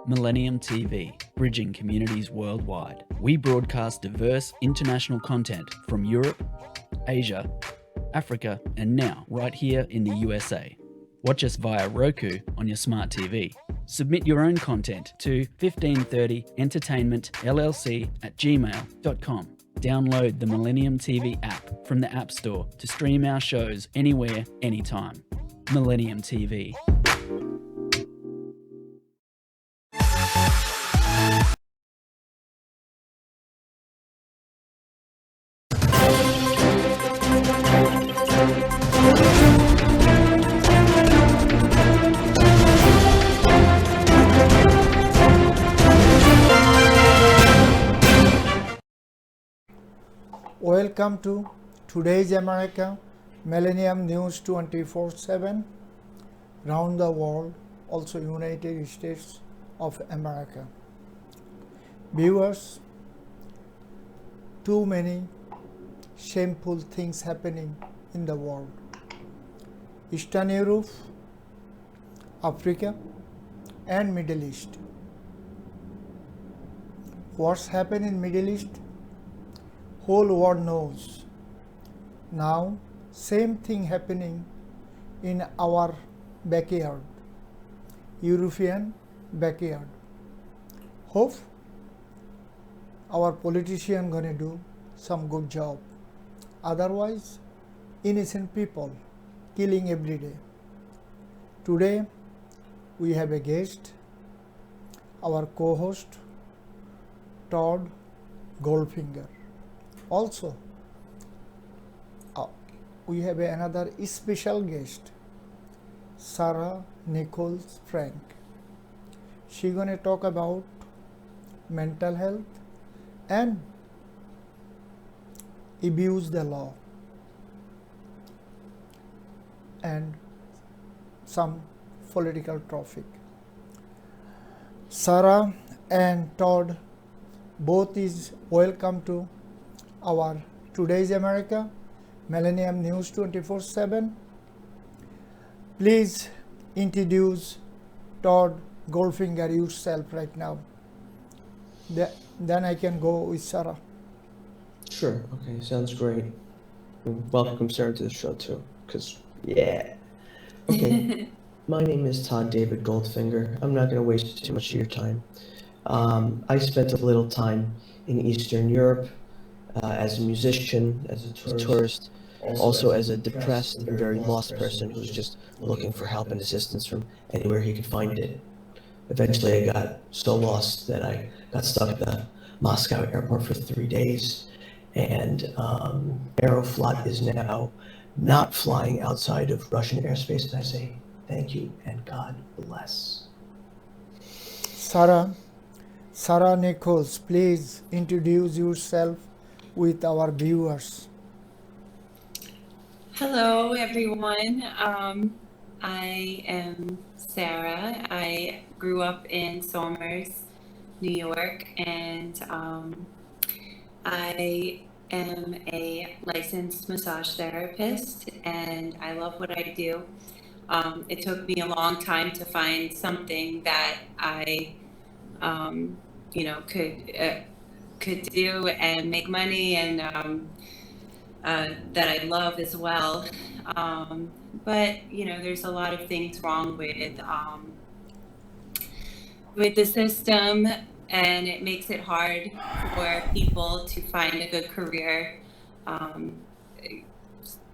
Millennium TV, bridging communities worldwide. We broadcast diverse international content from Europe, Asia, Africa, and now right here in the USA. Watch us via Roku on your smart TV. Submit your own content to 1530entertainmentllc@gmail.com. Download the Millennium TV app from the App Store to stream our shows anywhere, anytime. Millennium TV. Welcome to Today's America, Millennium News 24/7, round the world, also United States of America. Viewers, too many shameful things happening in the world. Eastern Europe, Africa, and Middle East. What's happened in Middle East? Whole world knows. Now, same thing happening in our backyard, European backyard. Hope our politician gonna do some good job. Otherwise, innocent people killing every day. Today, we have a guest, our co-host, Todd Goldfinger. Also, we have another special guest, Sarah Nichols Frank. She's gonna talk about mental health and abuse the law and some political traffic. Sarah and Todd both is welcome to our Today's America, Millennium News 24/7. Please introduce Todd Goldfinger yourself right now. Then I can go with Sarah. Sure, okay, sounds great. Welcome Sarah to the show too, because yeah. Okay, my name is Todd David Goldfinger. I'm not going to waste too much of your time. I spent a little time in Eastern Europe as a musician, as a tourist, also as a depressed and very lost person who's just looking for help and assistance from anywhere he could find it. Eventually I got so lost that I got stuck at the Moscow airport for 3 days, and Aeroflot is now not flying outside of Russian airspace, and I say thank you and God bless. Sarah Nichols, please introduce yourself with our viewers. Hello, everyone. I am Sarah. I grew up in Somers, New York, and I am a licensed massage therapist, and I love what I do. It took me a long time to find something that I, could do and make money, and that I love as well. But there's a lot of things wrong with the system, and it makes it hard for people to find a good career.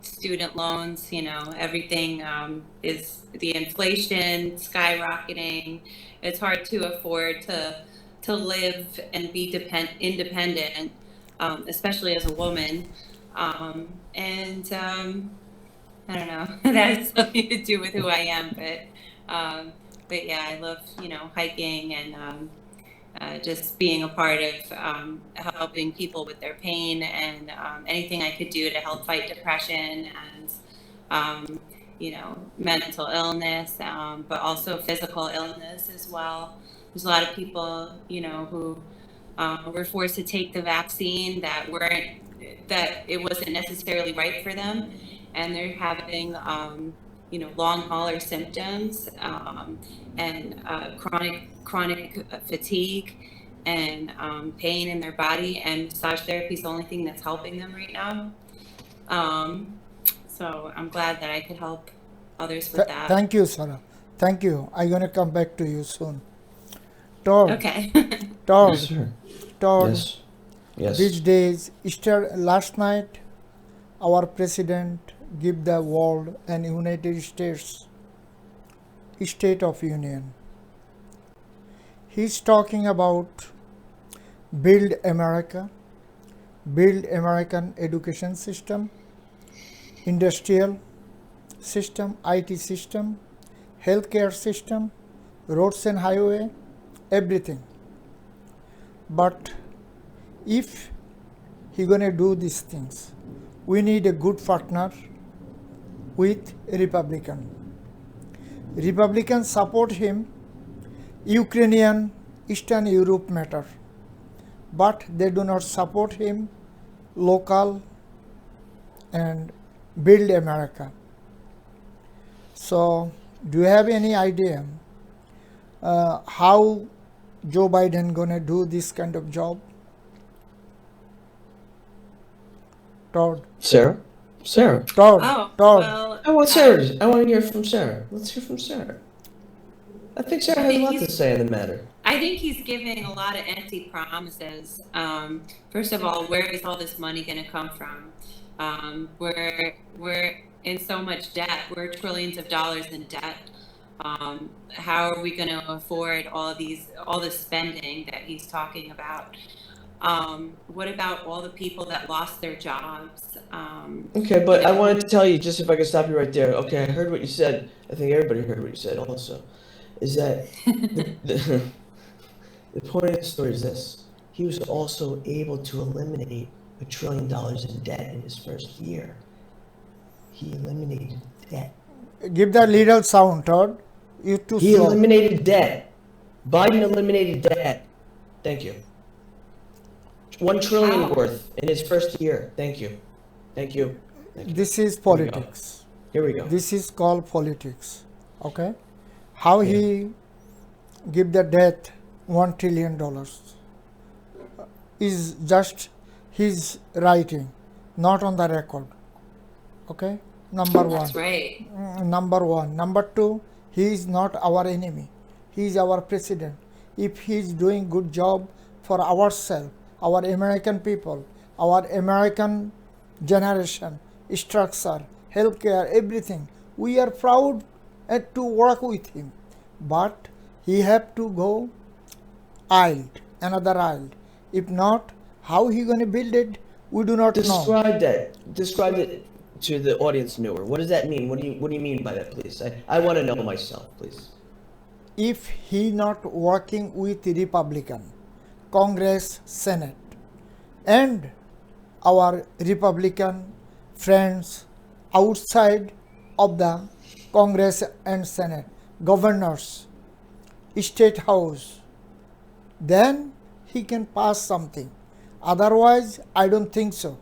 Student loans, everything is the inflation skyrocketing. It's hard to afford to live and be independent, especially as a woman. And I don't know, that has something to do with who I am, but yeah, I love, hiking and just being a part of helping people with their pain, and anything I could do to help fight depression and, mental illness, but also physical illness as well. There's a lot of people, who were forced to take the vaccine that it wasn't necessarily right for them, and they're having long hauler symptoms and chronic fatigue and pain in their body, and massage therapy is the only thing that's helping them right now. So I'm glad that I could help others with that. Thank you, Sarah. Thank you. I'm going to come back to you soon. Todd, Okay. Todd, Yes, sir. Todd, Yes. Yes. these days, last night, our president give the world and United States State of Union. He's talking about build America, build American education system, industrial system, IT system, healthcare system, roads and highway, everything. But if he gonna do these things, we need a good partner with Republican. Republicans support him, Ukrainian, Eastern Europe matter, but they do not support him local and build America. So, do you have any idea how Joe Biden gonna do this kind of job? Todd, Sarah? Sarah. Todd, Oh, Todd. well, I want Sarah. I want to hear from Sarah. Let's hear from Sarah. I think Sarah has a lot to say on the matter. I think he's giving a lot of empty promises. First of all, where is all this money going to come from? We're in so much debt. We're trillions of dollars in debt. How are we going to afford all the spending that he's talking about? What about all the people that lost their jobs? Okay, but I wanted to tell you, just if I could stop you right there. Okay, I heard what you said. I think everybody heard what you said also. Is that the point of the story is this. He was also able to eliminate $1 trillion in debt in his first year. He eliminated debt. Give the little sound, Todd. You too He slow. eliminated debt. Biden eliminated debt. Thank you. $1 trillion Wow. worth in his first year. Thank you. Thank you. Thank you. This is we go. politics. Here we go. This is called politics. Okay? How he give the debt $1 trillion is just his writing, not on the record. Okay? Number one. That's right. Number one. Number two, he is not our enemy. He is our president. If he is doing good job for ourselves, our American people, our American generation, structure, healthcare, everything, we are proud to work with him. But he have to go another aisle. If not, how he going to build it, we do not know. Describe that. Describe it to the audience newer. What does that mean? What do you mean by that, please? I want to know myself, please. If he not working with Republican, Congress, Senate, and our Republican friends outside of the Congress and Senate, governors, state house, then he can pass something. Otherwise, I don't think so.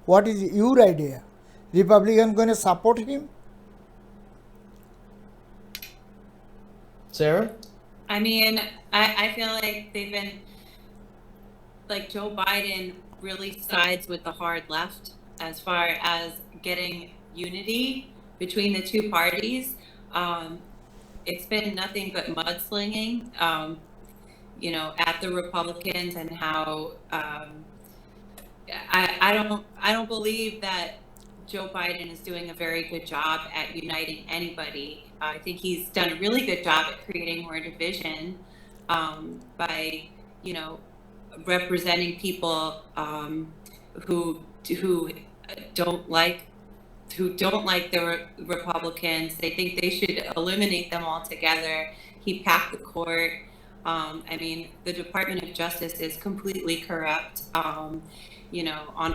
What is your idea? Republican going to support him? Sarah? I mean, I feel like they've been, like, Joe Biden really sides with the hard left as far as getting unity between the two parties. It's been nothing but mudslinging, at the Republicans, and how I don't believe that Joe Biden is doing a very good job at uniting anybody. I think he's done a really good job at creating more division by, representing people who don't like the Republicans. They think they should eliminate them altogether. He packed the court. The Department of Justice is completely corrupt, on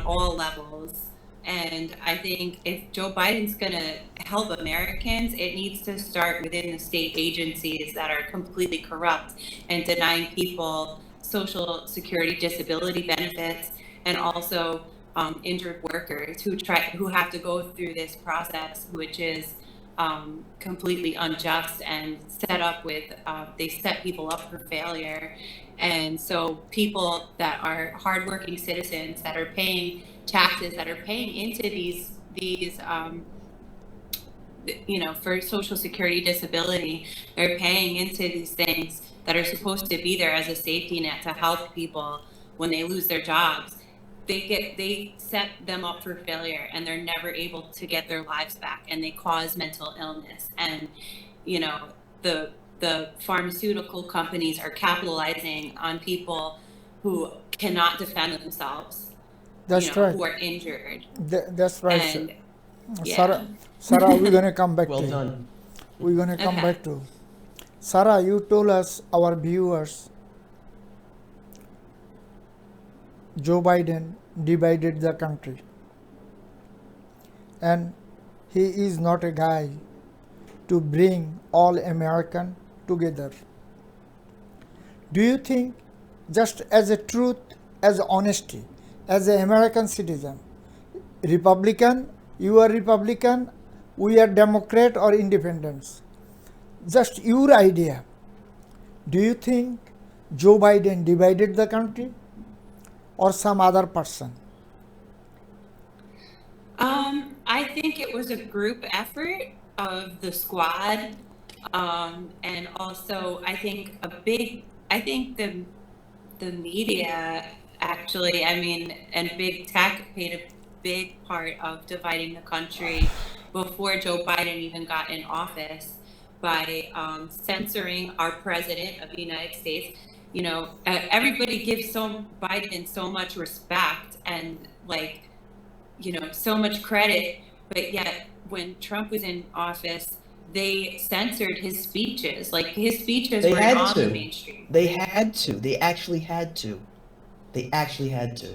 all levels. And I think if Joe Biden's going to help Americans, it needs to start within the state agencies that are completely corrupt and denying people Social Security disability benefits, and also injured workers who have to go through this process, which is completely unjust and set up with, they set people up for failure. And so people that are hardworking citizens that are paying taxes, that are paying into these for Social Security, disability, they're paying into these things that are supposed to be there as a safety net to help people when they lose their jobs. They set them up for failure, and they're never able to get their lives back, and they cause mental illness. And you know the pharmaceutical companies are capitalizing on people who cannot defend themselves, That's right. who are injured. That's right, sir. And Sarah, Sarah, we're going to come back Well to you. done. We're going to come Okay. back to Sarah. You told us, our viewers, Joe Biden divided the country, and he is not a guy to bring all American together. Do you think, just as a truth, as honesty, as an American citizen, Republican, you are Republican, we are Democrat or Independents, just your idea, do you think Joe Biden divided the country or some other person? I think it was a group effort of the squad, and also I think the media, actually, I mean, and big tech played a big part of dividing the country before Joe Biden even got in office by censoring our president of the United States. Everybody gives Biden so much respect and so much credit, but yet when Trump was in office, they censored his speeches. Like, his speeches They were had on the to. mainstream. They had to. They actually had to. They actually had to.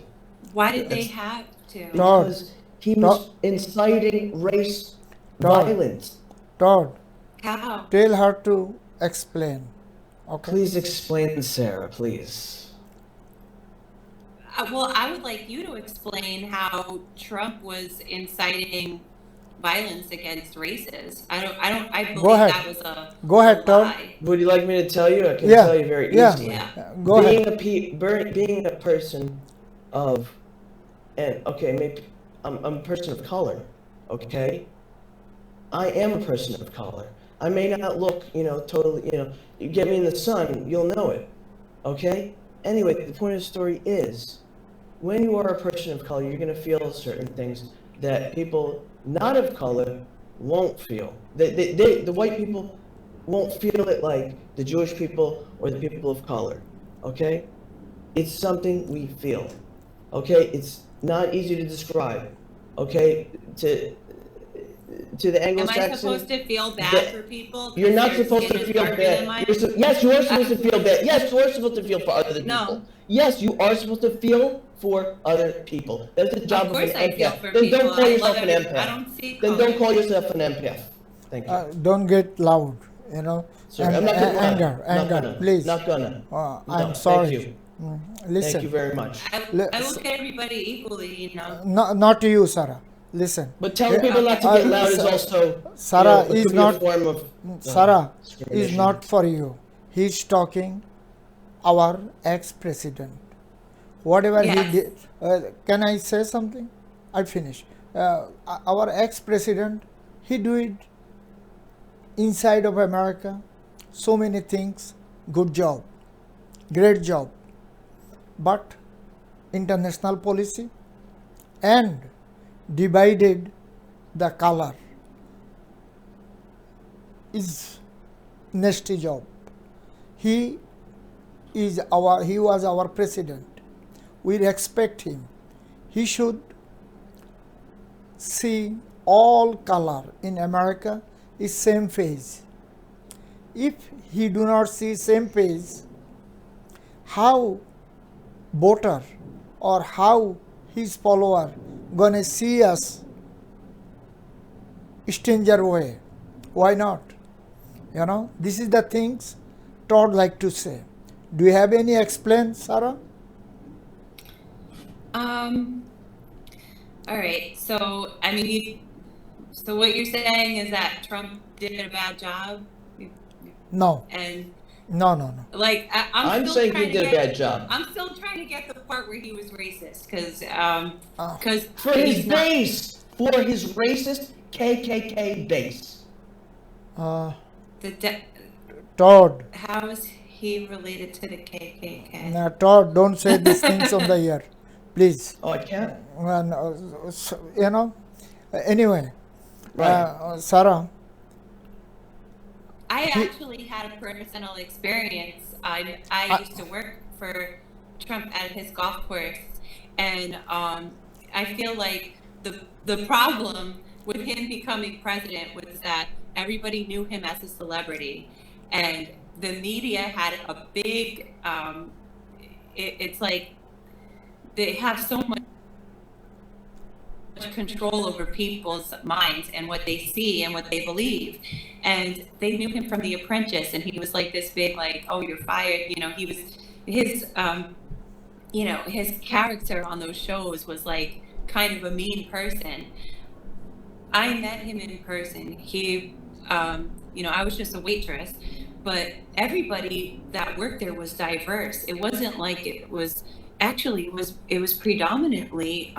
Why did they That's- have to? Todd. Because he was inciting race Todd. violence. Todd, How? tell her to explain. Okay. Please explain, Sarah, please. Well, I would like you to explain how Trump was inciting violence against races. I believe ahead. that was a Go ahead, a Todd. lie. Would you like me to tell you? I can Yeah, tell you very yeah. easily. Yeah. Go being ahead. being a person of, and okay, maybe I'm a person of color. Okay, I am a person of color. I may not look, totally, you get me in the sun, you'll know it. Okay. Anyway, the point of the story is, when you are a person of color, you're going to feel certain things that people not of color won't feel. The white people won't feel it like the Jewish people or the people of color. Okay? It's something we feel. Okay? It's not easy to describe. Okay? To the Am Anglo-Saxon. I supposed to feel bad that- for people? 'cause You're not their supposed skin to is feel darker than mine? bad. Yes, you are supposed to feel bad. Yes, you are supposed to feel for other people. No. Yes, you are supposed to feel for other people. That's the job Of of an course I feel empath. for Then people. don't call I yourself love an every- empath. I don't see Then color. don't call yourself an empath. Thank you. Don't get loud, Sir, I'm not gonna. anger, Not anger, gonna. please. Not gonna. I'm No, sorry. Thank you. Listen. Thank you very much. I Le- look at everybody equally, Not you, Sarah. Listen. But telling people not to get loud is also. Sarah it is could be not- a form of. Sarah is discrimination. not for you. He's talking our ex-president. Whatever Yes. he did. Can I say something? I finish. Our ex-president, he do it inside of America. So many things. Good job. Great job. But international policy and divided the color is nasty job. He was our president. We respect him. He should see all color in America is same face. If he do not see same face, how voter or how his follower gonna see us stranger way? Why not? This is the things Todd like to say. Do you have any explain, Sarah? All right. So, I mean, So what you're saying is that Trump did a bad job, No, and no. like I'm saying he did a bad job. I'm still trying to get the part where he was racist, because For his base, for his racist KKK base. Todd. How is he related to the KKK? Now, Todd, don't say these things on the air, please. Oh, I can't? Anyway, Right. Sarah. I actually had a personal experience. I used to work for Trump at his golf course, and I feel like the problem with him becoming president was that everybody knew him as a celebrity, and the media had a big. It's like they have so much control over people's minds and what they see and what they believe, and they knew him from The Apprentice, and he was like this big, like, oh, you're fired, he was his his character on those shows was like kind of a mean person. I met him in person. He I was just a waitress, but everybody that worked there was diverse. It wasn't like it was actually it was predominantly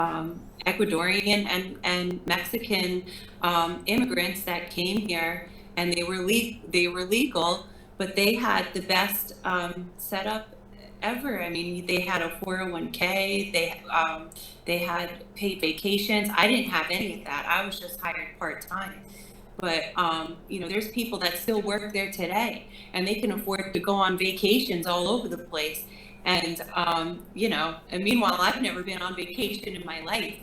Ecuadorian and Mexican immigrants that came here, and they were legal, but they had the best setup ever. I mean, they had a 401k, they had paid vacations. I didn't have any of that. I was just hired part-time. But there's people that still work there today, and they can afford to go on vacations all over the place. And and meanwhile, I've never been on vacation in my life.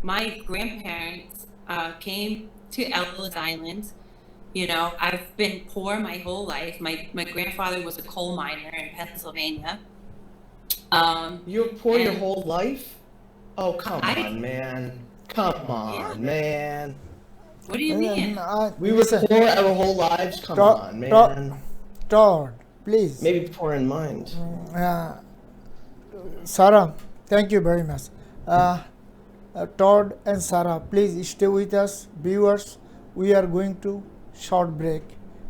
My grandparents came to Ellis Island. I've been poor my whole life. My grandfather was a coal miner in Pennsylvania. You were poor your whole life? Oh, come on, man. Come on, man. What do you mean? We were poor our whole lives? Come on, man. Todd, please. Maybe poor in mind. Sarah, thank you very much. Todd and Sarah, please stay with us. Viewers, we are going to short break,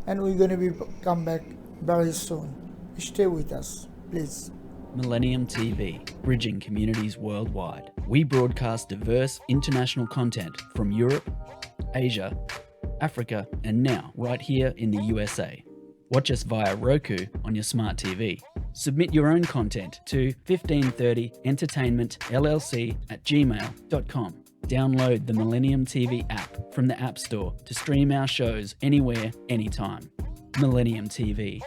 and we're going to come back very soon. Stay with us, please. Millennium TV, bridging communities worldwide. We broadcast diverse international content from Europe, Asia, Africa, and now right here in the USA. Watch us via Roku on your smart TV. Submit your own content to 1530entertainmentllc@gmail.com. Download the Millennium TV app from the App Store to stream our shows anywhere, anytime. Millennium TV.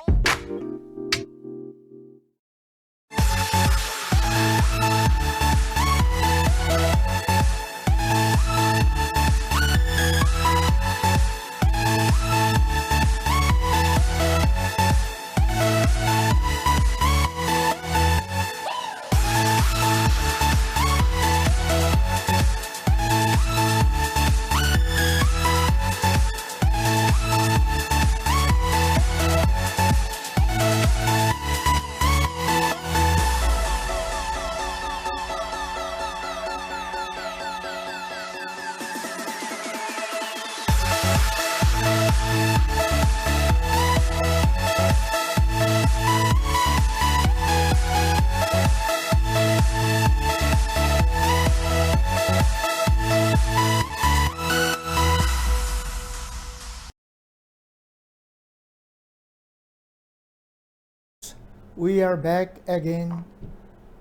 We are back again.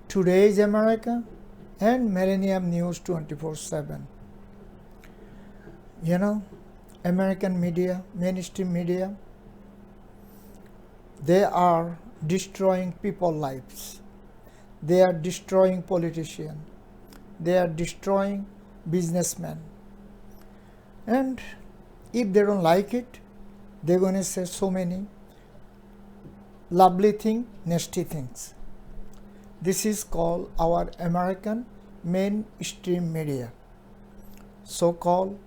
Today's America and Millennium News 24/7. American media, mainstream media, they are destroying people's lives. They are destroying politicians. They are destroying businessmen. And if they don't like it, they're going to say so many lovely things, nasty things. This is called our American mainstream media, so-called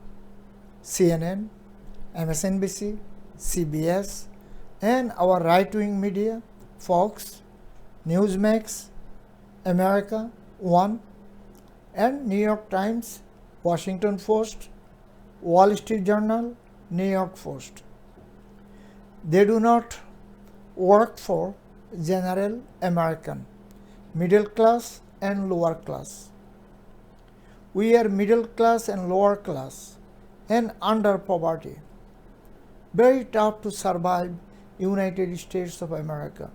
CNN, MSNBC, CBS, and our right-wing media, Fox, Newsmax, America One, and New York Times, Washington Post, Wall Street Journal, New York Post. They do not work for general American, middle class and lower class. We are middle class and lower class and under poverty. Very tough to survive United States of America.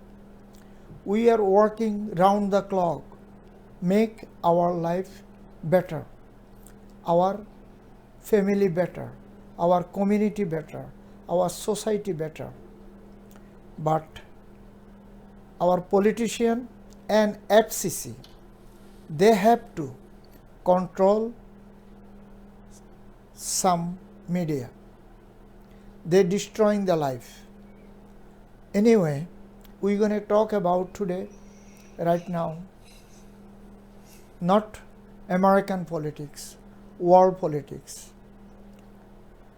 We are working round the clock, make our life better, our family better, our community better, our society better. But our politician and FCC, they have to control some media. They're destroying the life. Anyway, we're going to talk about today, right now, not American politics, world politics.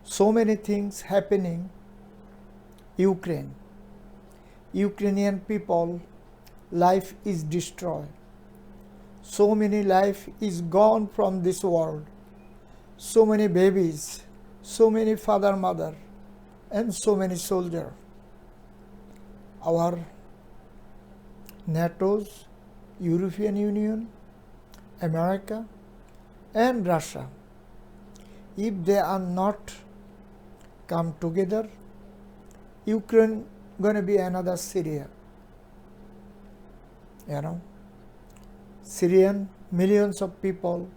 So many things happening. Ukraine. Ukrainian people, life is destroyed. So many life is gone from this world. So many babies, so many father, mother, and so many soldiers. Our NATO's, European Union, America, and Russia, if they are not come together, Ukraine going to be another Syria. Syrian, millions of people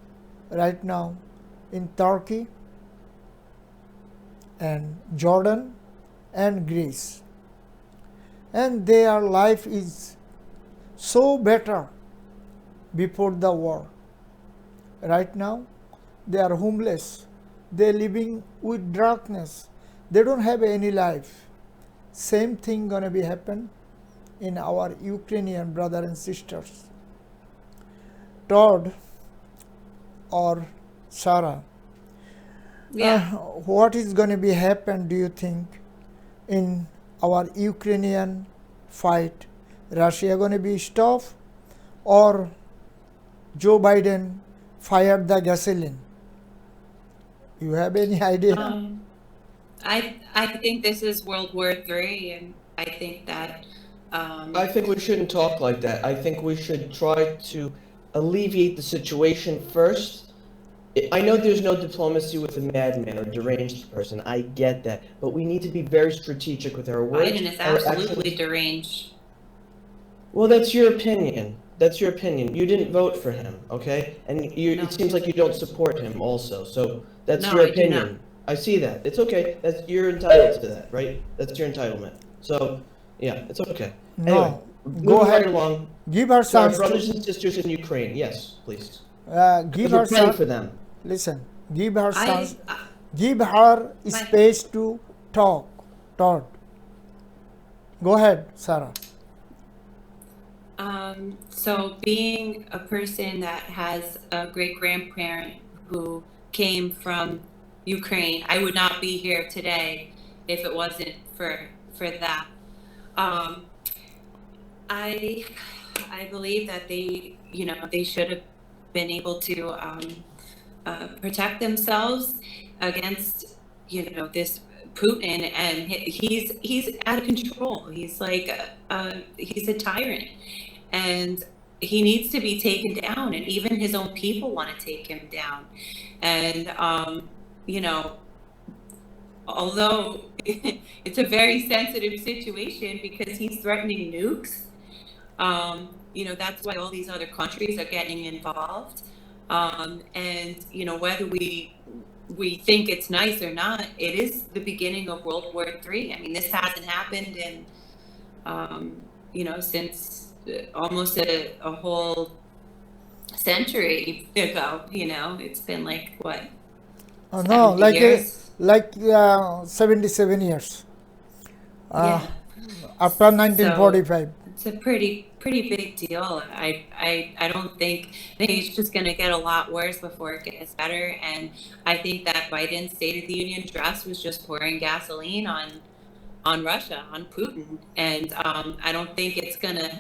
right now in Turkey and Jordan and Greece. And their life is so better before the war. Right now, they are homeless. They are living with darkness. They don't have any life. Same thing gonna be happen in our Ukrainian brothers and sisters. Todd or Sarah, what is going to be happen, do you think, in our Ukrainian fight? Russia going to be stopped, or Joe Biden fired the gasoline? You have any idea? I think this is World War III, and I think that. I think we shouldn't talk like that. I think we should try to alleviate the situation first. I know there's no diplomacy with a madman or deranged person. I get that. But we need to be very strategic with our words. Biden is absolutely deranged. Well, that's your opinion. That's your opinion. You didn't vote for him, okay? And it seems like you don't support him also. So that's your opinion. I do not. I see that. It's okay. You're entitled to that, right? That's your entitlement. So, yeah, it's okay. No. Anyway, Go moving ahead. right along. Give her To our chance. brothers and sisters in Ukraine, yes, please. Give We're her praying chance. for them. Listen. Give her I- chance. Give her space to talk. Todd. Go ahead, Sarah. So being a person that has a great grandparent who came from Ukraine, I would not be here today if it wasn't for that. I believe that they should have been able to protect themselves against this Putin, and he's out of control. He's like he's a tyrant, and he needs to be taken down. And even his own people want to take him down. And although it's a very sensitive situation because he's threatening nukes, that's why all these other countries are getting involved. And whether we think it's nice or not, it is the beginning of World War III. I mean, this hasn't happened in, since almost a whole century ago. It's been like what? No, 70 years? like 77 years. Yeah. After 1945. It's a pretty big deal. I don't think it's just going to get a lot worse before it gets better. And I think that Biden's State of the Union address was just pouring gasoline on Russia, on Putin, and I don't think it's going to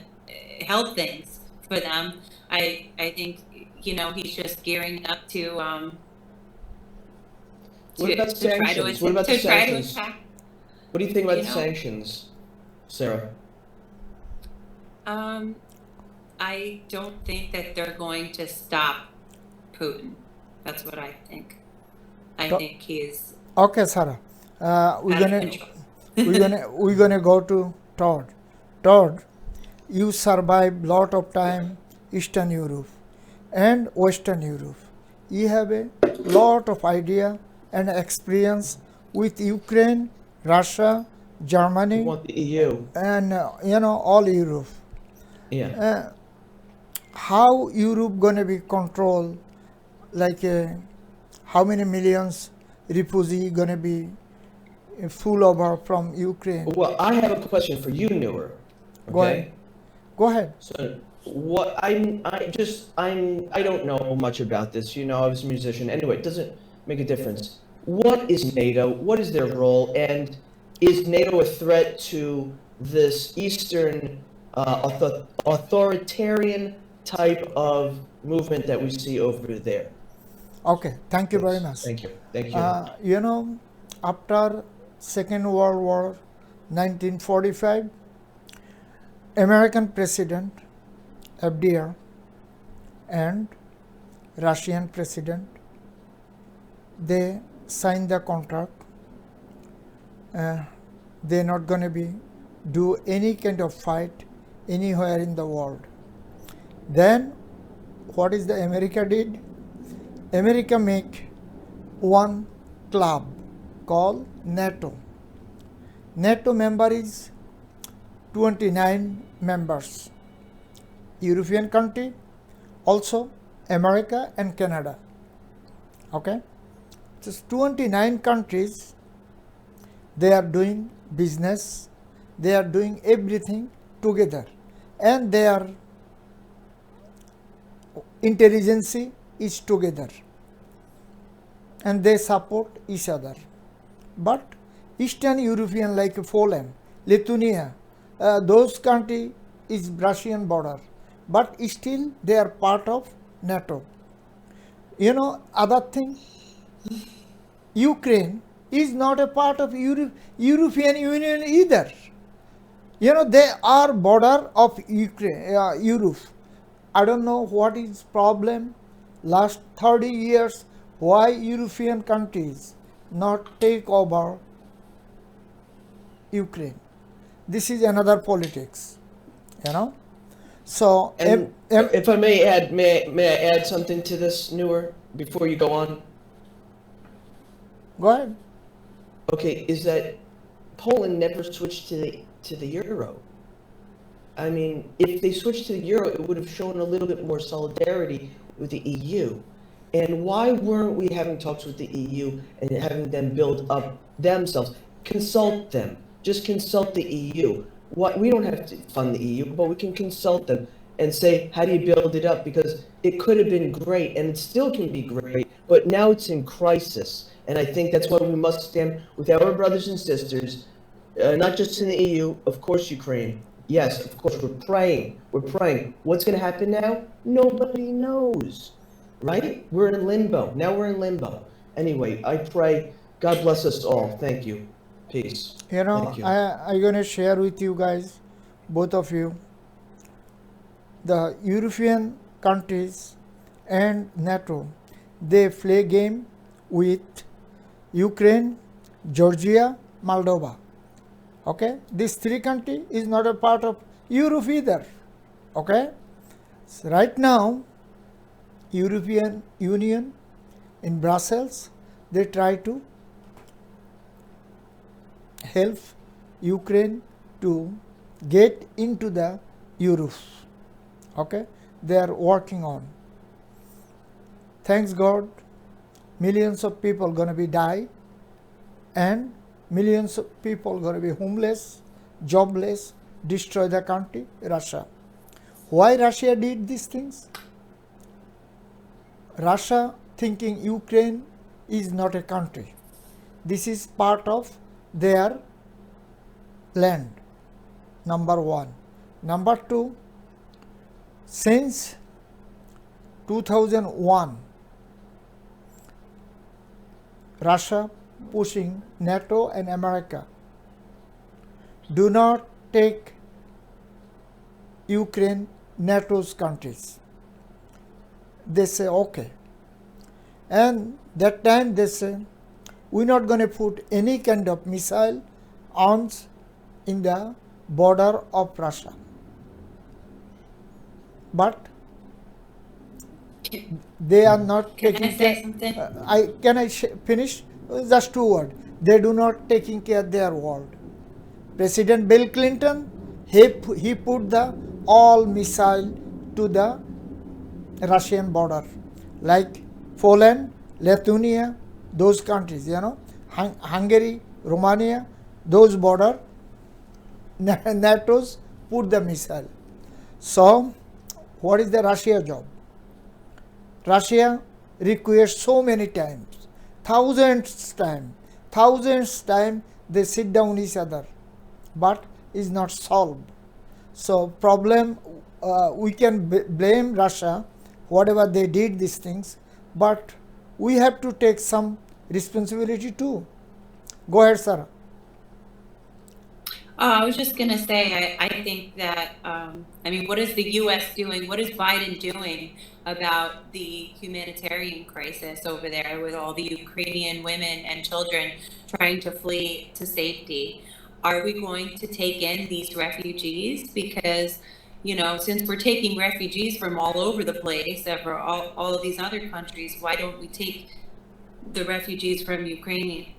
help things for them. I think he's just gearing up to What about to try to sanctions? What about the to try to sanctions? attack. What do you think about You the know, sanctions, Sarah? um, I don't think that they're going to stop Putin. That's what I think. I So, think he's okay, Sarah. We're out of gonna control. we're gonna go to Todd. Todd, you survived lot of time Eastern Europe and Western Europe. You have a lot of idea and experience with Ukraine, Russia, We Germany, want the EU. and all Europe. Yeah. How Europe gonna be controlled? Like how many millions refugee gonna be full over from Ukraine? Well, I have a question for you, Newer. Go ahead. Okay. Go ahead. So what I don't know much about this. You know, I was a musician. Anyway, it doesn't make a difference. What is NATO? What is their role? And is NATO a threat to this Eastern authoritarian type of movement that we see over there? Okay. Thank you very Yes. much. Thank you. Thank you. After Second World War, 1945, American President FDR and Russian President, they signed the contract. They're not going to be do any kind of fight anywhere in the world. Then what is the America did? America make one club called NATO. NATO member is 29 members. European country, also America and Canada. Okay? Just 29 countries, they are doing business, they are doing everything together, and their intelligence is together, and they support each other. But Eastern European like Poland, Lithuania, those country is Russian border, but still they are part of NATO. Other thing, Ukraine is not a part of European Union either. They are border of Ukraine, Europe. I don't know what is problem. Last 30 years, why European countries not take over Ukraine? This is another politics, So, And if I may add, may I add something to this, Newer, before you go on? Go ahead. Okay, is that Poland never switched to the euro. I mean, if they switched to the euro, it would have shown a little bit more solidarity with the EU. And why weren't we having talks with the EU and having them build up themselves? Consult them. Just consult the EU. We don't have to fund the EU, but we can consult them and say, how do you build it up? Because it could have been great, and it still can be great, but now it's in crisis. And I think that's why we must stand with our brothers and sisters, not just in the EU, of course, Ukraine. Yes, of course, we're praying. We're praying. What's going to happen now? Nobody knows, right? We're in limbo. Now we're in limbo. Anyway, I pray. God bless us all. Thank you. Peace. Thank you. I'm going to share with you guys, both of you, the European countries and NATO, they play game with Ukraine, Georgia, Moldova. Okay, these three countries is not a part of Europe either. Okay, so right now, European Union in Brussels, they try to help Ukraine to get into the Europe. Okay, they are working on. Thanks God, millions of people gonna be die, and millions of people going to be homeless, jobless, destroy the country, Russia. Why Russia did these things? Russia thinking Ukraine is not a country. This is part of their land, number one. Number two, since 2001, Russia pushing NATO and America. Do not take Ukraine NATO's countries. They say okay. And that time they say, we're not going to put any kind of missile arms in the border of Russia. But they are not Can taking I say care. something? Can I finish? Just 2 words. They do not taking care of their world. President Bill Clinton, he put the all missile to the Russian border, like Poland, Lithuania, those countries, Hungary, Romania, those border, NATO's put the missile. So, what is the Russia job? Russia requests so many times, thousands time they sit down each other, but is not solved. So problem, we can blame Russia, whatever they did these things, but we have to take some responsibility too. Go ahead, Sarah. I was just going to say, I think that, what is the U.S. doing? What is Biden doing about the humanitarian crisis over there with all the Ukrainian women and children trying to flee to safety? Are we going to take in these refugees? Because, since we're taking refugees from all over the place, for all of these other countries, why don't we take the refugees from the Ukrainian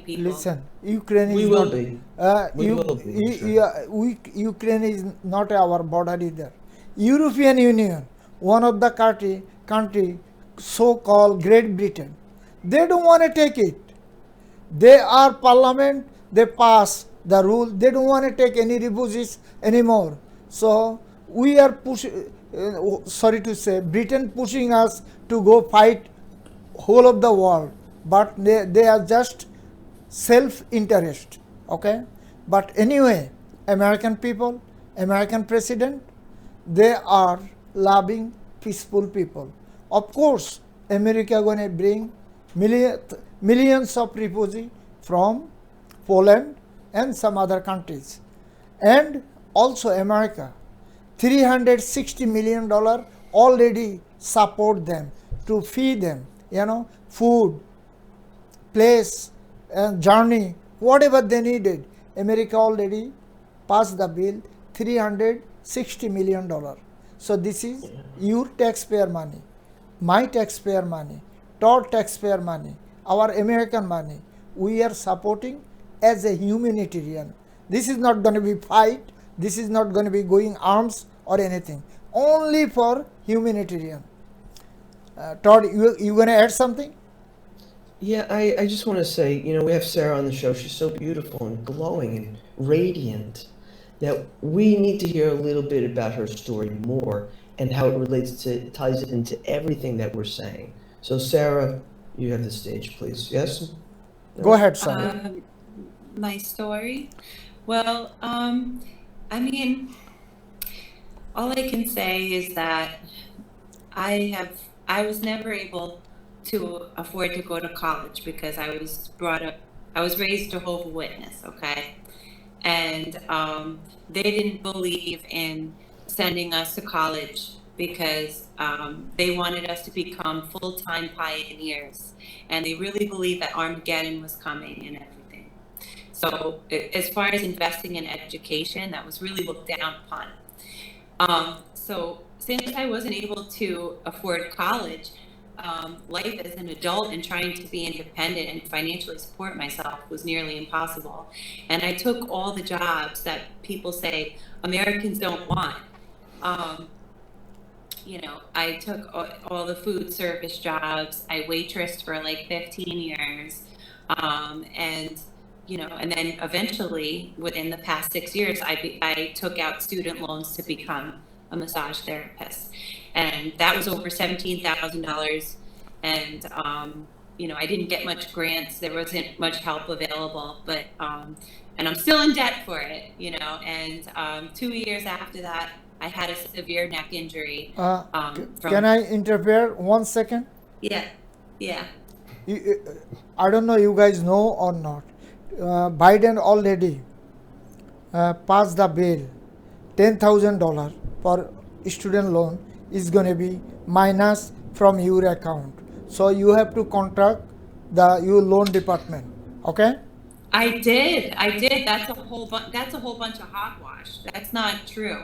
people? Listen, Ukraine is We will not. be. We will be, sure. Ukraine is not our border either. European Union, one of the country, so-called Great Britain, they don't want to take it. They are parliament. They pass the rule. They don't want to take any refugees anymore. So we are sorry to say, Britain pushing us to go fight whole of the world, but they are just self-interest, okay? But anyway, American people, American president, they are loving, peaceful people. Of course, America going to bring millions of refugees from Poland and some other countries. And also America, $360 million already support them to feed them, food, place, and journey, whatever they needed. America already passed the bill, $360 million. So this is your taxpayer money, my taxpayer money, Todd taxpayer money, our American money. We are supporting as a humanitarian. This is not going to be fight. This is not going to be going arms or anything. Only for humanitarian. Todd, you going to add something? Yeah, I just want to say, we have Sarah on the show. She's so beautiful and glowing and radiant that we need to hear a little bit about her story more and how it ties into everything that we're saying. So, Sarah, you have the stage, please. Yes? Go ahead, Sarah. My story? Well, all I can say is that I was never able to afford to go to college because I was raised Jehovah's Witness, okay? And they didn't believe in sending us to college because they wanted us to become full-time pioneers. And they really believed that Armageddon was coming and everything. So as far as investing in education, that was really looked down upon. So since I wasn't able to afford college, life as an adult and trying to be independent and financially support myself was nearly impossible. And I took all the jobs that people say Americans don't want. I took all the food service jobs. I waitressed for like 15 years. And then eventually within the past 6 years, I took out student loans to become a massage therapist. And that was over $17,000. And, I didn't get much grants. There wasn't much help available, but, and I'm still in debt for it, and 2 years after that, I had a severe neck injury. Can I interfere 1 second? Yeah. I don't know you guys know or not. Biden already passed the bill. $10,000 for student loan is going to be minus from your account. So you have to contact the your loan department. Okay? I did. That's a whole bunch of hogwash. That's not true.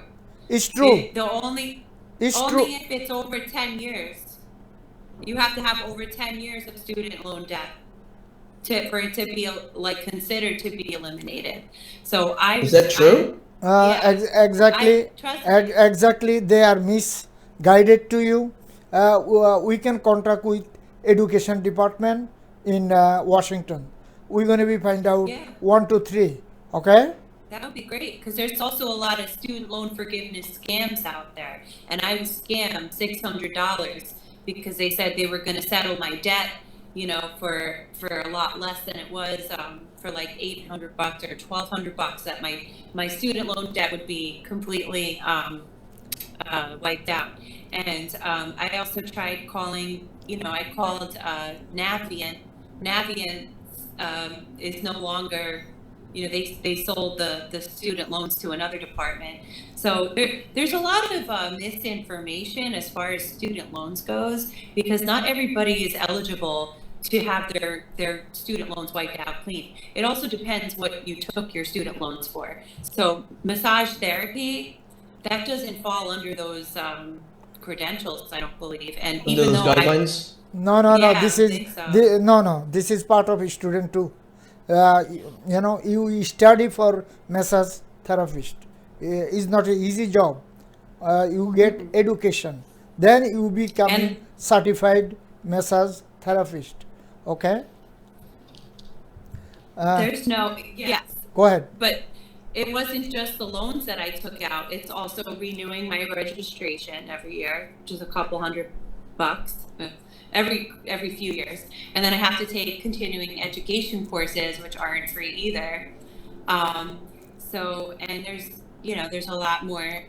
It's true. The only It's only true. if it's over 10 years. You have to have over 10 years of student loan debt for it to be like considered to be eliminated. So Is that true? Yes. Exactly. Trust me. Exactly. They are misguided to you. We can contact with education department in Washington. We're going to be find out Yeah. 1 to 3. Okay? That would be great because there's also a lot of student loan forgiveness scams out there. And I was scammed $600 because they said they were going to settle my debt, for a lot less than it was, for like $800 or $1,200. That my student loan debt would be completely wiped out. And I also tried calling. I called Navient. Navient is no longer, they sold the student loans to another department. So there's a lot of misinformation as far as student loans goes, because not everybody is eligible to have their student loans wiped out clean. It also depends what you took your student loans for. So massage therapy, that doesn't fall under those credentials, I don't believe. And Under even those though guidelines? No. Yeah, This I is think so. no. This is part of student too. You study for massage therapist. It's not an easy job. You get education, then you become And certified massage therapist. Okay. there's no, yes, Go ahead. but it wasn't just the loans that I took out. It's also renewing my registration every year, which is a couple $100 every few years. And then I have to take continuing education courses, which aren't free either. And there's a lot more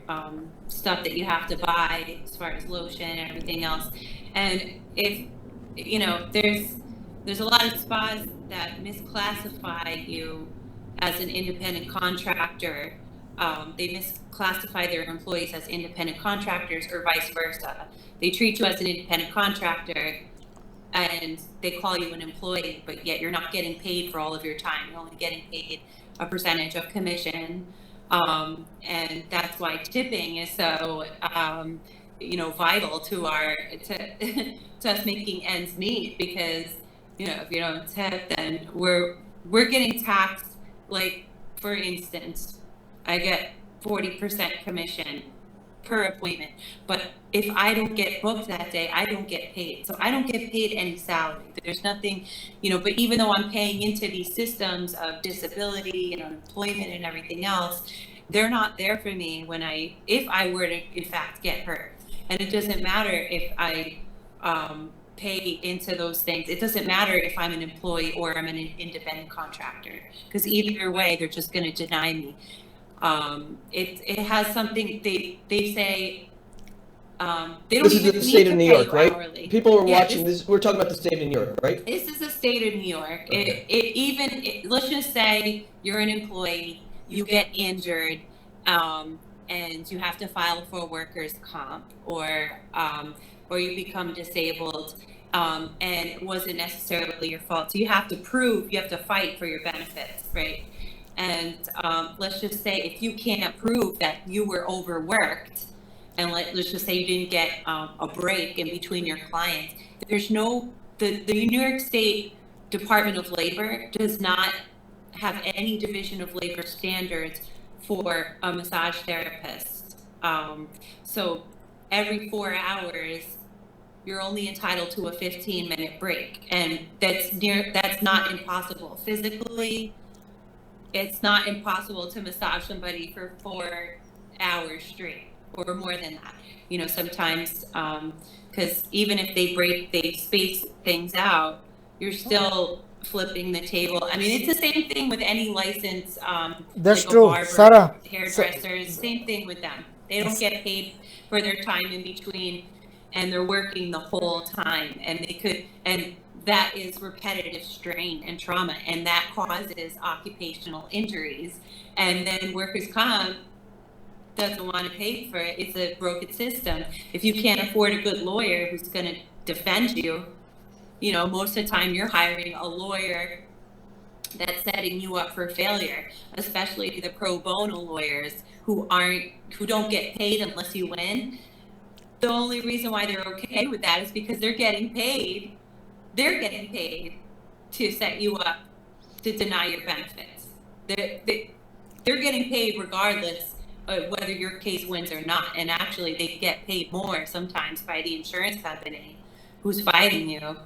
stuff that you have to buy as far as lotion and everything else. And if, there's a lot of spas that misclassify you as an independent contractor. They misclassify their employees as independent contractors or vice versa. They treat you as an independent contractor and they call you an employee, but yet you're not getting paid for all of your time. You're only getting paid a percentage of commission. And that's why tipping is so, vital to to us making ends meet, because, if you don't tip, then we're getting taxed. Like, for instance, I get 40% commission per appointment, but if I don't get booked that day, I don't get paid. So I don't get paid any salary. There's nothing, but even though I'm paying into these systems of disability and unemployment and everything else, they're not there for me if I were to in fact get hurt. And it doesn't matter if I pay into those things. It doesn't matter if I'm an employee or I'm an independent contractor, because either way, they're just going to deny me. It has something they say. They don't This even is the need state to of New pay York, you right? hourly. People are Yeah, watching this. We're talking about the state of New York, right? This is the state of New York. Let's just say you're an employee, you get injured, and you have to file for workers' comp, or you become disabled, and it wasn't necessarily your fault. So you have to fight for your benefits, right? And let's just say if you can't prove that you were overworked, and let's just say you didn't get a break in between your clients, the New York State Department of Labor does not have any division of labor standards for a massage therapist. So every 4 hours, you're only entitled to a 15-minute break, and that's not impossible physically. It's not impossible to massage somebody for 4 hours straight, or more than that. Sometimes, because even if they space things out, you're still flipping the table. I mean, it's the same thing with any license, That's like true, a barber, Sarah. hairdressers. Same thing with them. They don't get paid for their time in between, and they're working the whole time. And that is repetitive strain and trauma, and that causes occupational injuries. And then workers' comp doesn't want to pay for it. It's a broken system. If you can't afford a good lawyer who's going to defend you, most of the time you're hiring a lawyer that's setting you up for failure, especially the pro bono lawyers who don't get paid unless you win. The only reason why they're okay with that is because they're getting paid. They're getting paid to set you up to deny your benefits. They're getting paid regardless of whether your case wins or not. And actually, they get paid more sometimes by the insurance company who's fighting you.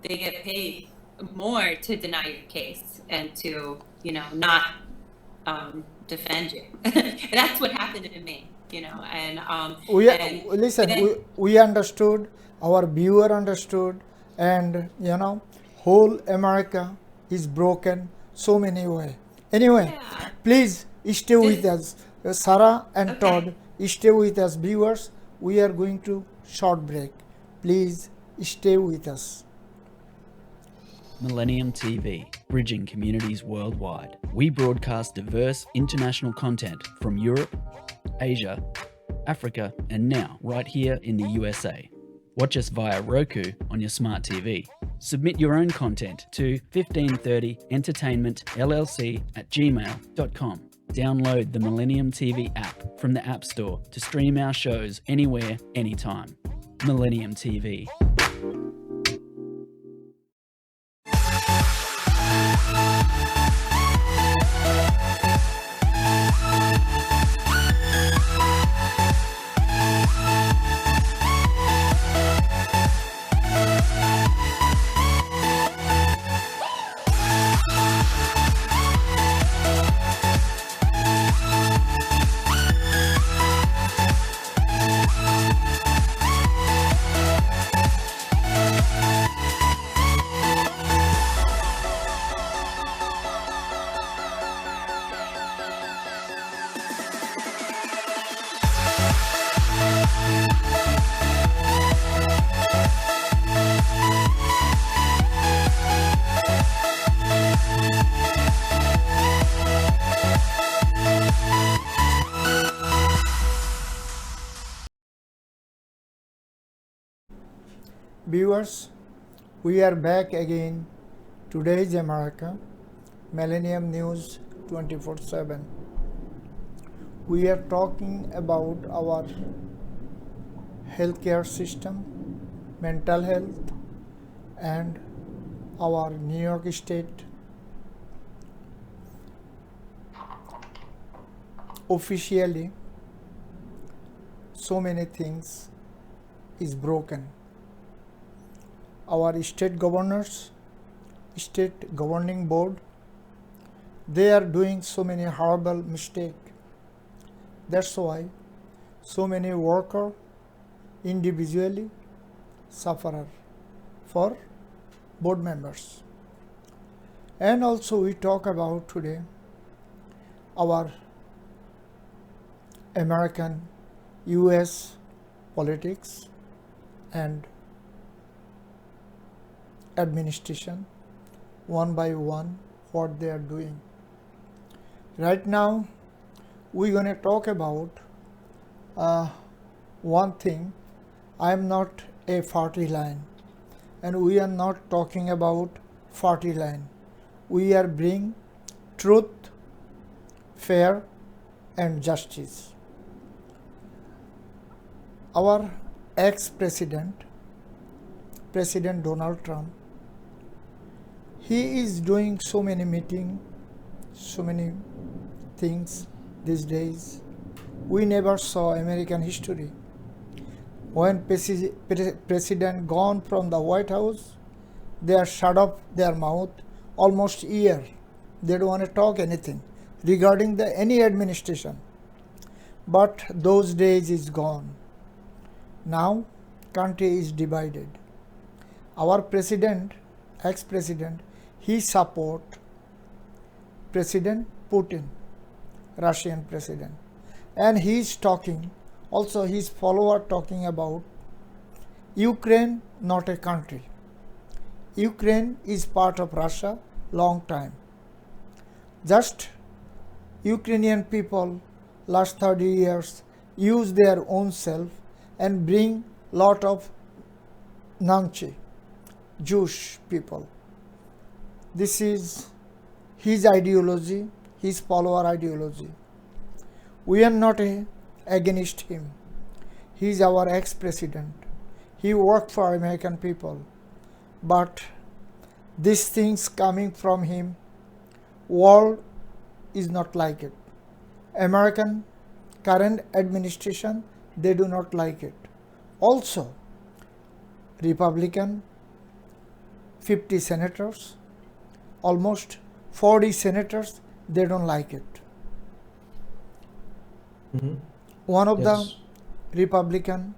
They get paid more to deny your case and to, not defend you. That's what happened to me, we understood, our viewer understood, and whole America is broken so many ways. Anyway, Yeah. please stay with us. Sarah and Todd, stay with us, viewers. We are going to short break. Please stay with us. Millennium TV, bridging communities worldwide. We broadcast diverse international content from Europe, Asia, Africa, and now right here in the USA. Watch us via Roku on your smart TV. Submit your own content to 1530entertainmentllc@gmail.com. Download the Millennium TV app from the App Store to stream our shows anywhere, anytime. Millennium TV. Viewers, we are back again. Today's America, Millennium News 24/7. We are talking about our healthcare system, mental health, and our New York State officially so many things is broken. Our state governors, state governing board, they are doing so many horrible mistakes. That's why so many workers individually suffer for board members. And also we talk about today our American US politics and administration, one by one, what they are doing. Right now, we're going to talk about one thing. I am not a party line, and we are not talking about party line. We are bring truth, fair, and justice. Our ex-president, President Donald Trump, he is doing so many meetings, so many things these days. We never saw American history. When president gone from the White House, they are shut up their mouth almost a year. They don't want to talk anything regarding any administration. But those days is gone. Now, country is divided. Our president, ex-president, he support President Putin, Russian president, and he is talking. Also, his follower talking about Ukraine, not a country. Ukraine is part of Russia long time. Just Ukrainian people last 30 years use their own self and bring lot of Nanchi, Jewish people. This is his ideology, his follower ideology. We are not against him. He is our ex-president. He worked for American people. But these things coming from him, world is not like it. American current administration, they do not like it. Also, Republican 50 senators, almost 40 senators, they don't like it. One of Yes. the Republican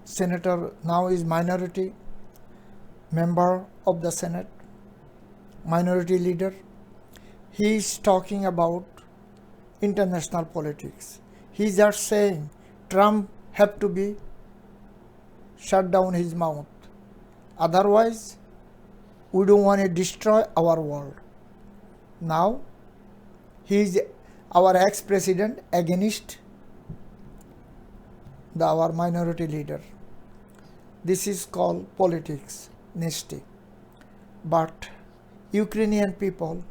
senator now is minority member of the Senate, minority leader. He is talking about international politics. He is just saying Trump have to be shut down his mouth. Otherwise, we don't want to destroy our world. Now, he is our ex-president against our minority leader. This is called politics, nasty. But Ukrainian people,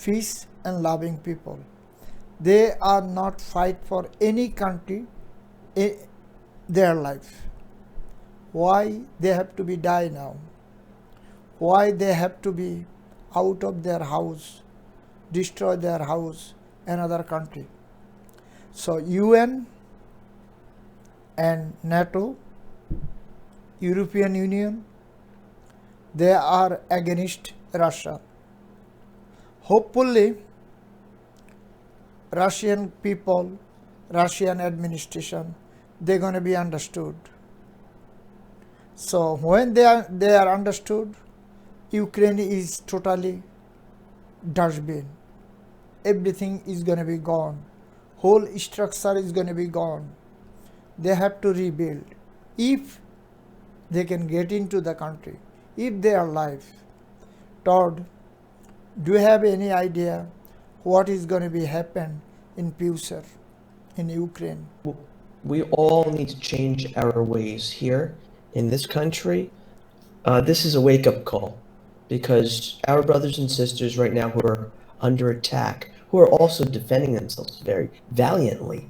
peace and loving people, they are not fight for any country in their life. Why they have to be die now? Why they have to be out of their house, destroy their house, another country? So UN and NATO, European Union, they are against Russia. Hopefully, Russian people, Russian administration, they're going to be understood. So when they are understood, Ukraine is totally dustbin. Everything is going to be gone. Whole structure is going to be gone. They have to rebuild. If they can get into the country, if they are alive. Todd, do you have any idea what is going to be happen in future in Ukraine? We all need to change our ways here in this country. This is a wake-up call because our brothers and sisters right now who are under attack, who are also defending themselves very valiantly,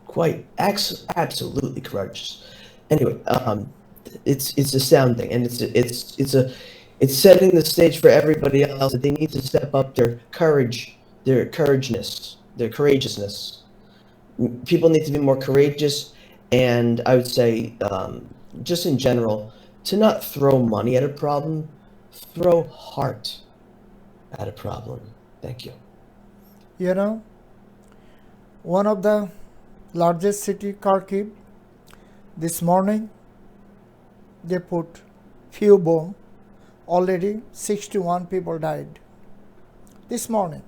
quite absolutely courageous. Anyway, it's astounding, and it's setting the stage for everybody else that they need to step up their courageousness. People need to be more courageous, and I would say, just in general, to not throw money at a problem, throw heart at a problem. Thank you. You know, one of the largest city, Kharkiv, this morning they put few bomb. Already 61 people died. This morning,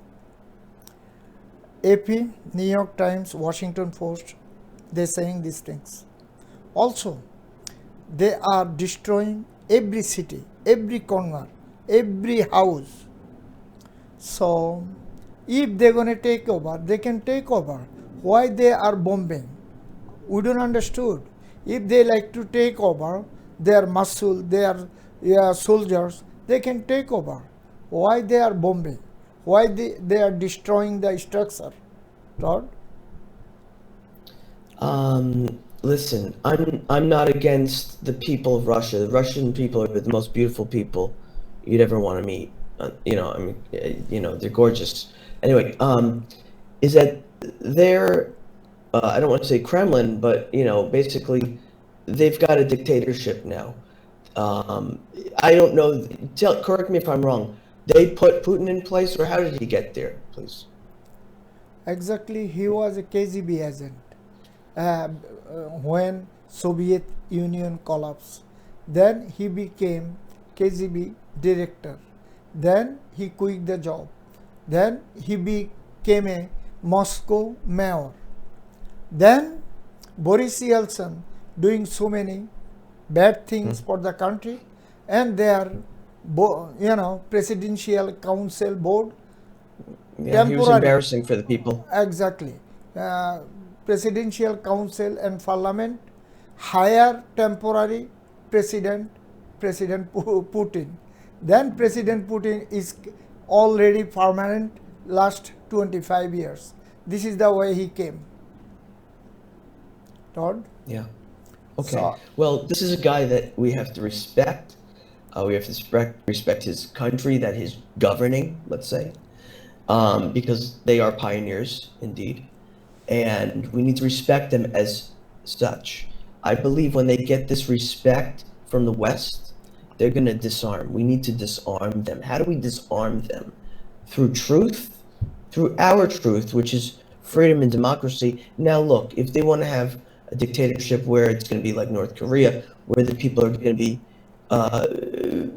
AP, New York Times, Washington Post, they're saying these things. Also, they are destroying every city, every corner, every house. So, if they're going to take over, they can take over. Why they are bombing? We don't understood. If they like to take over, their muscle, their soldiers, they can take over. Why they are bombing? Why they are destroying the structure? Todd? Listen, I'm not against the people of Russia. The Russian people are the most beautiful people you'd ever want to meet. They're gorgeous. Anyway, is that they're, I don't want to say Kremlin, but, basically they've got a dictatorship now. I don't know, correct me if I'm wrong, they put Putin in place, or how did he get there, please? Exactly, he was a KGB agent when Soviet Union collapsed. Then he became KGB director. Then he quit the job. Then he became a Moscow mayor. Then Boris Yeltsin doing so many bad things for the country, and their presidential council board Yeah, he was temporary. embarrassing for the people. Exactly. Presidential council and parliament hire temporary president, Putin. Then President Putin is already permanent last 25 years. This is the way he came. Todd? Yeah. Okay. So- Well, this is a guy that we have to respect. We have to respect his country that he's governing, let's say, because they are pioneers indeed. And we need to respect them as such. I believe when they get this respect from the West, they're going to disarm. We need to disarm them. How do we disarm them? Through truth, through our truth, which is freedom and democracy. Now, look, if they want to have a dictatorship where it's going to be like North Korea, where the people are going to be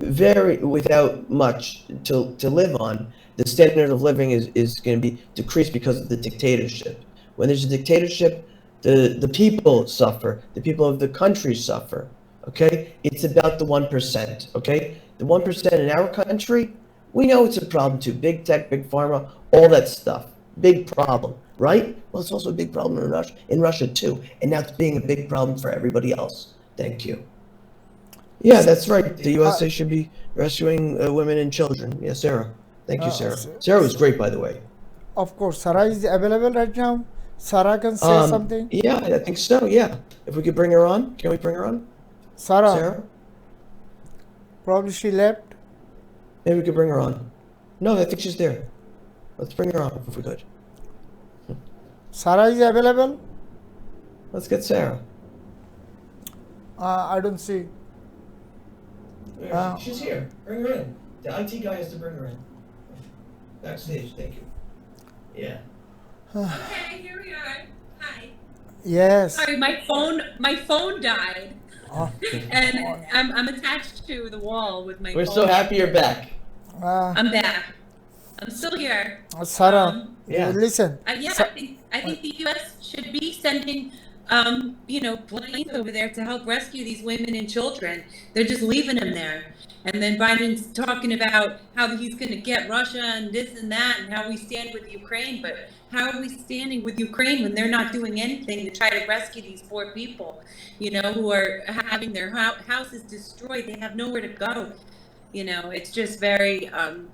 very without much to live on, the standard of living is going to be decreased because of the dictatorship. When there's a dictatorship, the people suffer. The people of the country suffer. Okay? It's about the 1%. Okay? The 1% in our country, we know it's a problem too. Big tech, big pharma, all that stuff. Big problem, right? Well, it's also a big problem in Russia too. And now it's being a big problem for everybody else. Thank you. Yeah, that's right. The USA should be rescuing women and children. Yeah, Sarah. Thank you, Sarah. Sarah was great, by the way. Of course. Sarah is available right now. Sarah can say something. Yeah, I think so. Yeah. If we could bring her on. Can we bring her on? Sarah? Probably she left. Maybe we could bring her on. No, I think she's there. Let's bring her on if we could. Sarah is available? Let's get Sarah. I don't see. She's here. Bring her in. The IT guy has to bring her in. Backstage. Thank you. Yeah. Okay, here we are. Hi. Yes. Sorry, my phone died, Oh, and I'm attached to the wall with my We're phone. so happy you're back. I'm back. I'm still here. Sarah, Yeah. listen. Yeah, I think the U.S. should be sending, planes over there to help rescue these women and children. They're just leaving them there. And then Biden's talking about how he's going to get Russia and this and that and how we stand with Ukraine. But how are we standing with Ukraine when they're not doing anything to try to rescue these poor people, who are having their houses destroyed? They have nowhere to go. It's just very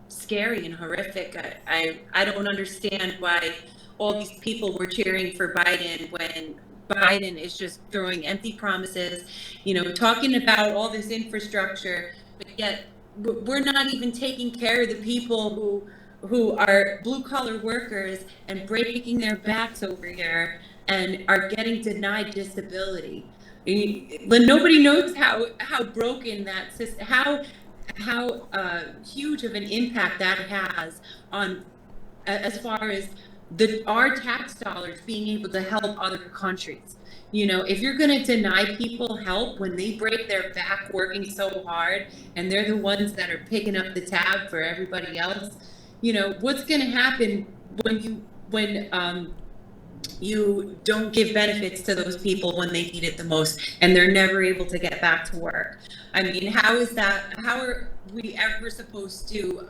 scary and horrific. I don't understand why all these people were cheering for Biden when Biden is just throwing empty promises, talking about all this infrastructure, but yet we're not even taking care of the people who are blue collar workers and breaking their backs over here and are getting denied disability. But nobody knows how broken that system, how huge of an impact that has on as far as our tax dollars being able to help other countries. If you're going to deny people help when they break their back working so hard and they're the ones that are picking up the tab for everybody else, what's going to happen when you don't give benefits to those people when they need it the most and they're never able to get back to work? I mean, how are we ever supposed to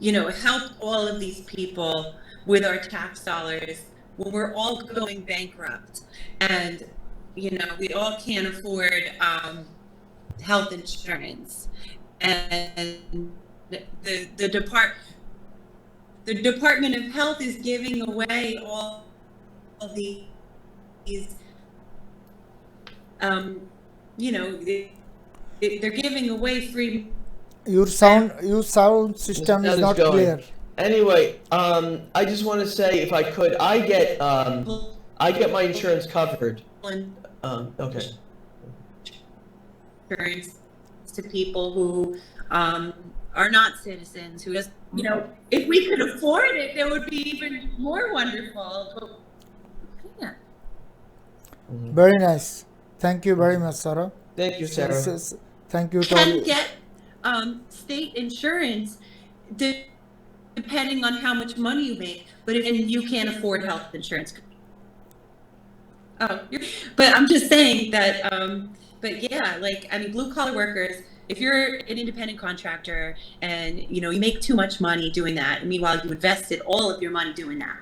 help all of these people with our tax dollars when we're all going bankrupt and we all can't afford health insurance, and the Department of Health is giving away all of these they're giving away free. Your sound system is not clear. Anyway, I just want to say, if I could, I get my insurance covered. Okay. Insurance to people who are not citizens, who just, if we could afford it, that would be even more wonderful. But we can't. Very nice. Thank you very much, Sarah. Thank you, Sarah. Thank you. Can get state insurance depending on how much money you make, but you can't afford health insurance. But I'm just saying that But yeah, like, I mean, blue collar workers, if you're an independent contractor and, you know, you make too much money doing that, and meanwhile you invested all of your money doing that,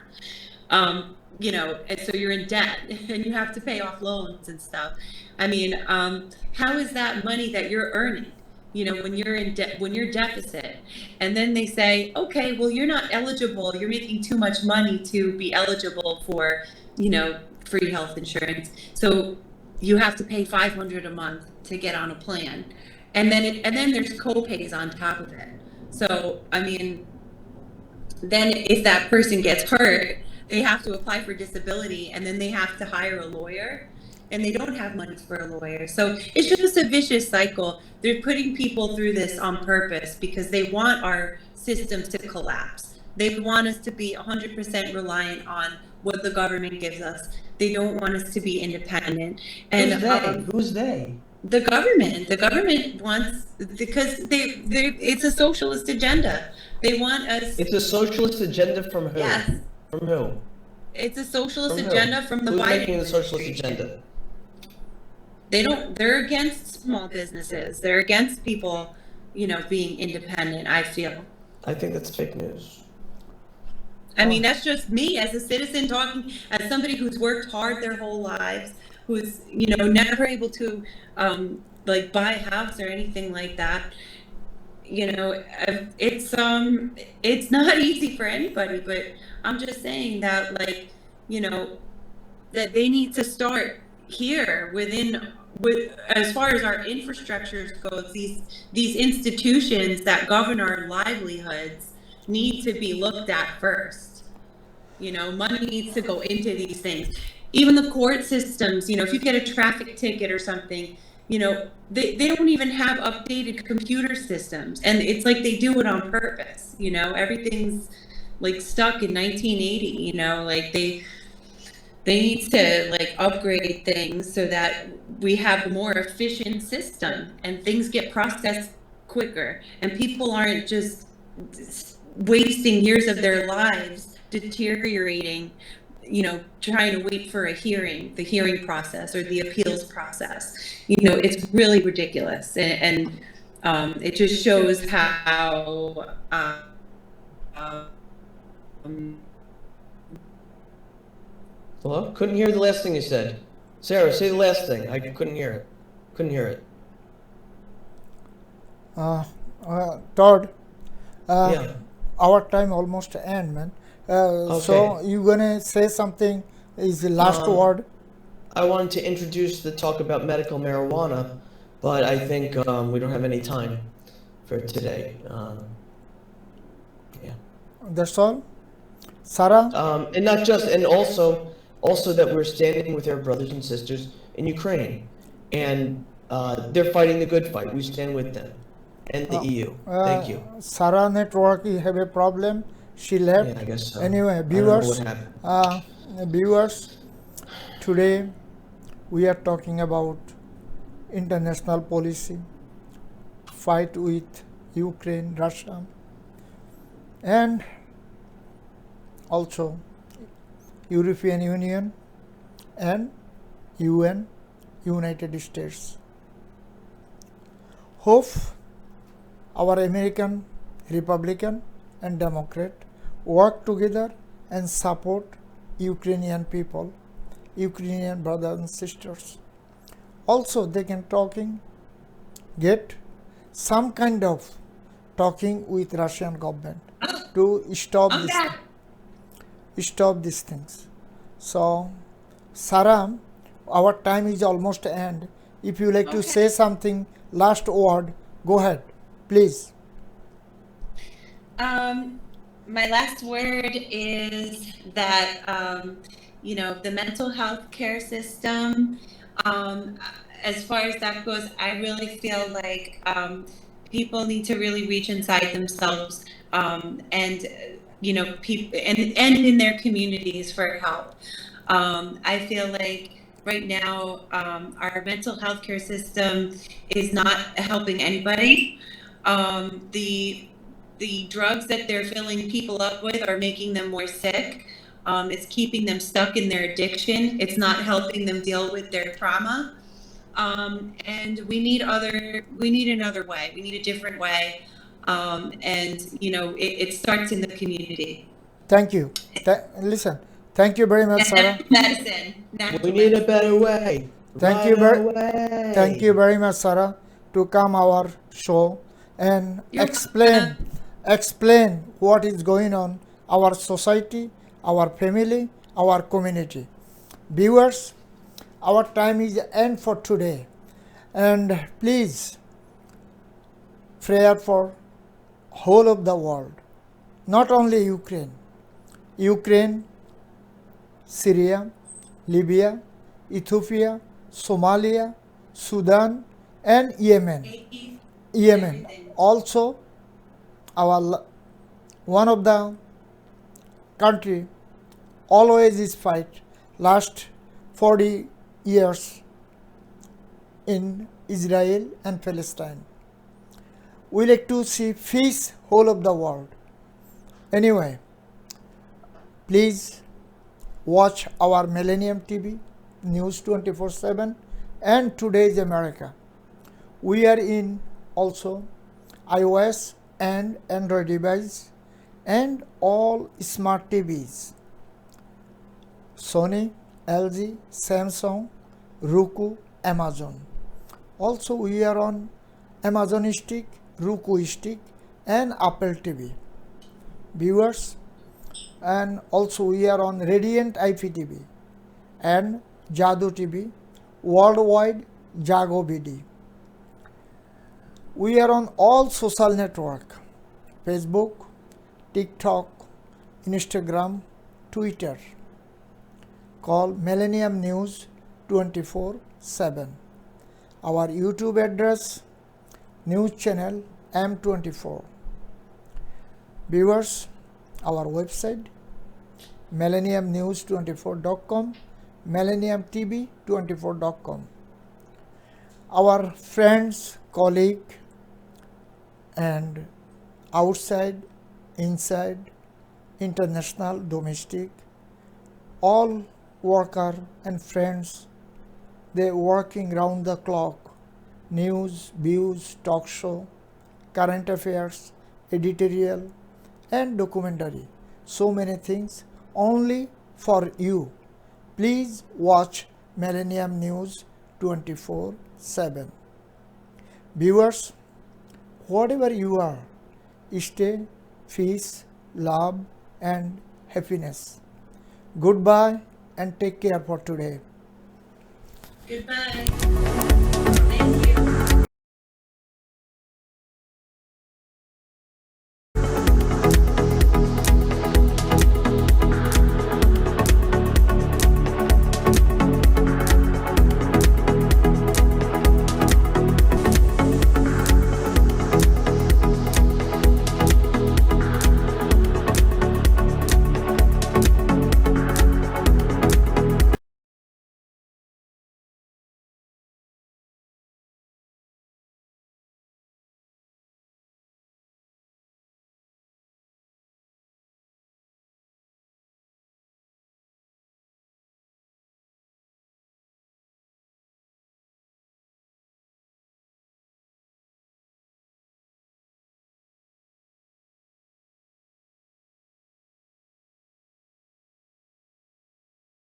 you know, and so you're in debt and you have to pay off loans and stuff. I mean, how is that money that you're earning? You know, when you're in debt, when you're deficit, and then they say, okay, well, you're not eligible. You're making too much money to be eligible for, you know, free health insurance. So you have to pay $500 a month to get on a plan, and then there's co-pays on top of it. So I mean, then if that person gets hurt, they have to apply for disability, and then they have to hire a lawyer, and they don't have money for a lawyer. So it's just a vicious cycle. They're putting people through this on purpose because they want our systems to collapse. They want us to be 100% reliant on what the government gives us. They don't want us to be independent. And Who's they? the government wants, because it's a socialist agenda. They want us. It's a socialist agenda from who? Yes. From who? It's a socialist From who? agenda from the Who's Biden making the socialist administration. agenda? They're against small businesses. They're against people, you know, being independent, I feel. I think that's fake news. I mean, that's just me as a citizen talking, as somebody who's worked hard their whole lives, who's, you know, never able to, like, buy a house or anything like that. You know, it's not easy for anybody, but I'm just saying that, like, you know, that they need to start here with as far as our infrastructures goes. These institutions that govern our livelihoods need to be looked at first. You know, money needs to go into these things. Even the court systems, you know, if you get a traffic ticket or something, you know, they don't even have updated computer systems, and it's like they do it on purpose. You know, everything's like stuck in 1980. You know, like they need to, like, upgrade things so that we have a more efficient system and things get processed quicker, and people aren't just wasting years of their lives deteriorating, you know, trying to wait for the hearing process or the appeals process. You know, it's really ridiculous, and it just shows how Hello? Couldn't hear the last thing you said. Sarah, say the last thing. I couldn't hear it. Couldn't hear it. Todd, Yeah. our time almost end, man. So you gonna say something? Is the last word? I wanted to introduce the talk about medical marijuana, but I think we don't have any time for today. Yeah. That's all. Sarah. And not just, and also that we're standing with our brothers and sisters in Ukraine, and they're fighting the good fight. We stand with them and the EU. Thank you. Sarah network, you have a problem. She left. Yeah, I guess so. Anyway, I don't know viewers, what happened. viewers, today we are talking about international policy, fight with Ukraine, Russia, and also European Union and UN, United States. Hope our American, Republican and Democrat work together and support Ukrainian people, Ukrainian brothers and sisters. Also, they can get some kind of talking with Russian government to stop these things. So, Sarah, our time is almost end. If you like to say something, last word, go ahead, please. My last word is that, you know, the mental health care system, as far as that goes, I really feel like people need to really reach inside themselves, and, you know, people and in their communities for help. I feel like right now our mental health care system is not helping anybody. The drugs that they're filling people up with are making them more sick. It's keeping them stuck in their addiction. It's not helping them deal with their trauma. And we need another way. We need a different way. And it starts in the community. Thank you. Listen, thank you very much, Sarah. Medicine. Natural We need a medicine. better way. Thank Right you very, away. thank you very much, Sarah, to come our show and You're explain what is going on our society, our family, our community. Viewers, our time is end for today, and please prayer for whole of the world, not only Ukraine, Syria, Libya, Ethiopia, Somalia, Sudan, and Yemen. Everything. Also, one of the country always is fight last 40 years in Israel and Palestine. We like to see peace whole of the world. Anyway, please watch our Millennium TV, News 24/7, and Today's America. We are in also iOS and Android device and all smart TVs. Sony, LG, Samsung, Roku, Amazon. Also we are on Amazon Stick, Roku Stick, and Apple TV. Viewers, and also we are on Radiant IPTV and Jadu TV, worldwide Jago BD. We are on all social network, Facebook, TikTok, Instagram, Twitter. Call Millennium News 24/7. Our YouTube address, news channel M24. Viewers, our website millenniumnews24.com, millenniumtv24.com. Our friends, colleague, and outside, inside, international, domestic, all worker and friends, they working round the clock, news, views, talk show, current affairs, editorial, and documentary. So many things only for you. Please watch Millennium News 24/7. Viewers, whatever you are, stay peace, love, and happiness. Goodbye and take care for today. Goodbye.